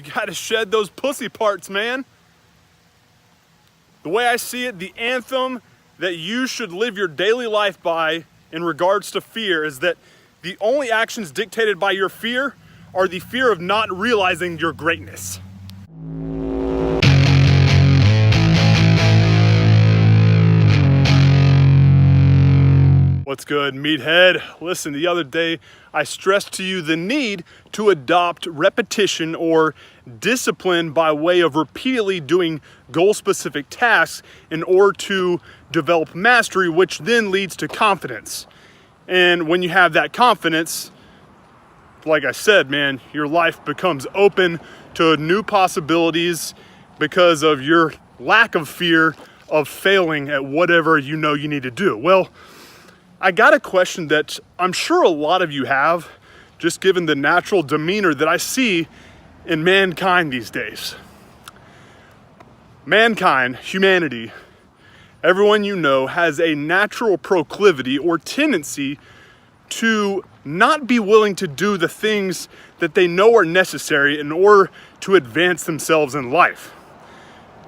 You gotta shed those pussy parts, man. The way I see it, the anthem that you should live your daily life by in regards to fear is that the only actions dictated by your fear are the fear of not realizing your greatness. What's good, meathead? Listen, the other day I stressed to you the need to adopt repetition or discipline by way of repeatedly doing goal-specific tasks in order to develop mastery, which then leads to confidence. And when you have that confidence, like I said, man, your life becomes open to new possibilities because of your lack of fear of failing at whatever you know you need to do. Well, I got a question that I'm sure a lot of you have, just given the natural demeanor that I see in mankind these days. Mankind, humanity, everyone you know has a natural proclivity or tendency to not be willing to do the things that they know are necessary in order to advance themselves in life.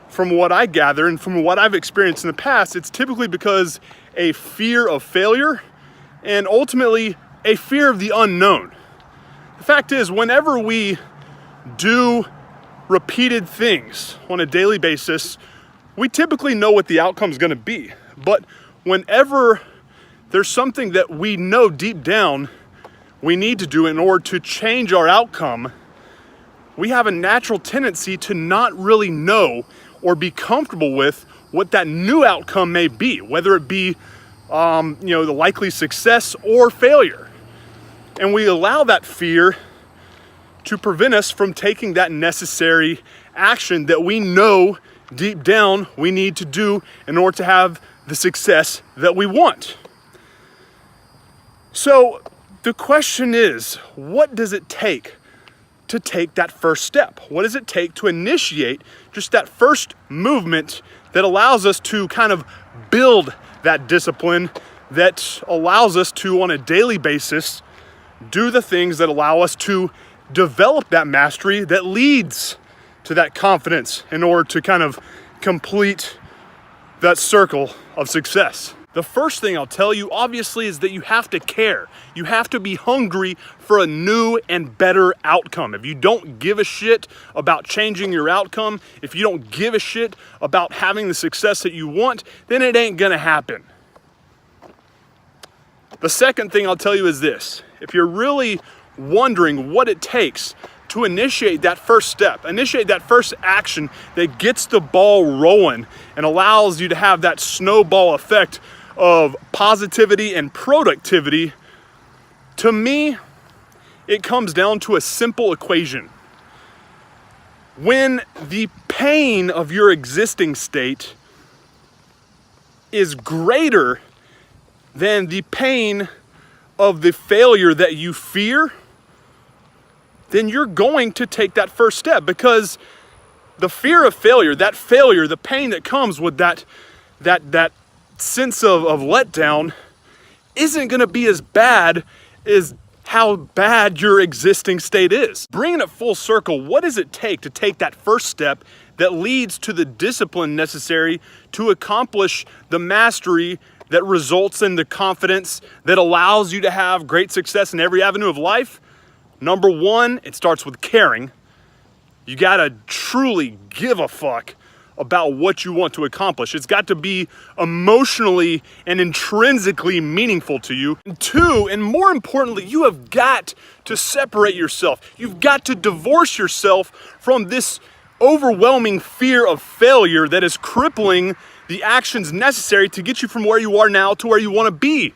From what I gather and from what I've experienced in the past, it's typically because a fear of failure and ultimately a fear of the unknown. The fact is, whenever we do repeated things on a daily basis, we typically know what the outcome is going to be. But whenever there's something that we know deep down we need to do in order to change our outcome, we have a natural tendency to not really know or be comfortable with what that new outcome may be, whether it be the likely success or failure. And we allow that fear to prevent us from taking that necessary action that we know deep down we need to do in order to have the success that we want. So the question is, what does it take to take that first step? What does it take to initiate just that first movement that allows us to kind of build that discipline that allows us to, on a daily basis, do the things that allow us to develop that mastery that leads to that confidence in order to kind of complete that circle of success? The first thing I'll tell you, obviously, is that you have to care. You have to be hungry for a new and better outcome. If you don't give a shit about changing your outcome, if you don't give a shit about having the success that you want, then it ain't gonna happen. The second thing I'll tell you is this. If you're really wondering what it takes to initiate that first step, initiate that first action that gets the ball rolling and allows you to have that snowball effect of positivity and productivity, to me, it comes down to a simple equation. When the pain of your existing state is greater than the pain of the failure that you fear, then you're going to take that first step, because the fear of failure, the pain that comes with that sense of letdown, isn't going to be as bad as how bad your existing state is. Bringing it full circle, what does it take to take that first step that leads to the discipline necessary to accomplish the mastery that results in the confidence that allows you to have great success in every avenue of life? Number one, it starts with caring. You gotta truly give a fuck about what you want to accomplish. It's got to be emotionally and intrinsically meaningful to you. And two, and more importantly, you have got to separate yourself. You've got to divorce yourself from this overwhelming fear of failure that is crippling the actions necessary to get you from where you are now to where you want to be.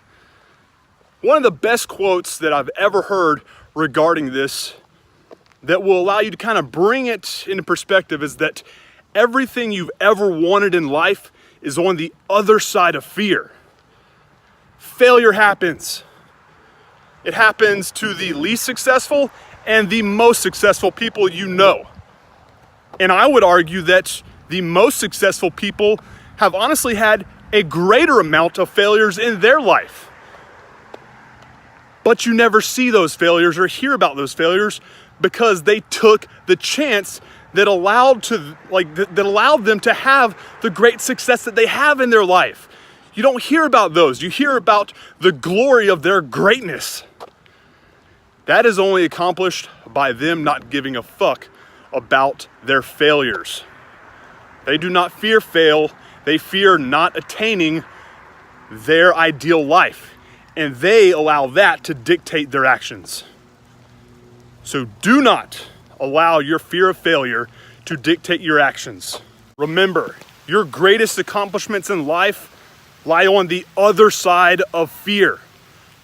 One of the best quotes that I've ever heard regarding this that will allow you to kind of bring it into perspective is that everything you've ever wanted in life is on the other side of fear. Failure happens. It happens to the least successful and the most successful people you know. And I would argue that the most successful people have honestly had a greater amount of failures in their life. But you never see those failures or hear about those failures because they took the chance that allowed them to have the great success that they have in their life. You don't hear about those. You hear about the glory of their greatness. That is only accomplished by them not giving a fuck about their failures. They do not fear fail. They fear not attaining their ideal life. And they allow that to dictate their actions. So do not allow your fear of failure to dictate your actions. Remember, your greatest accomplishments in life lie on the other side of fear.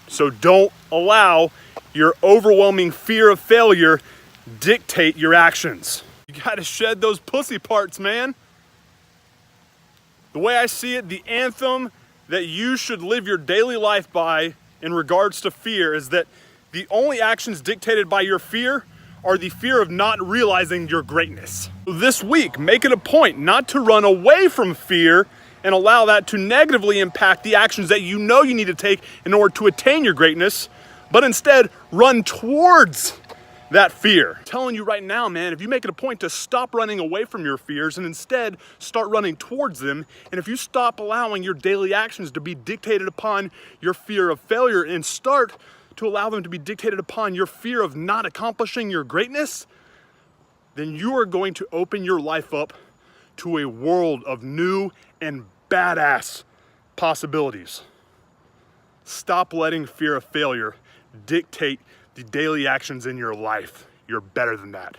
So don't allow your overwhelming fear of failure dictate your actions. You gotta shed those pussy parts, man. The way I see it, the anthem that you should live your daily life by in regards to fear is that the only actions dictated by your fear are the fear of not realizing your greatness. So this week, make it a point not to run away from fear and allow that to negatively impact the actions that you know you need to take in order to attain your greatness, but instead run towards that fear. I'm telling you right now, man, if you make it a point to stop running away from your fears and instead start running towards them, and if you stop allowing your daily actions to be dictated upon your fear of failure and start to allow them to be dictated upon your fear of not accomplishing your greatness, then you are going to open your life up to a world of new and badass possibilities. Stop letting fear of failure dictate the daily actions in your life. You're better than that.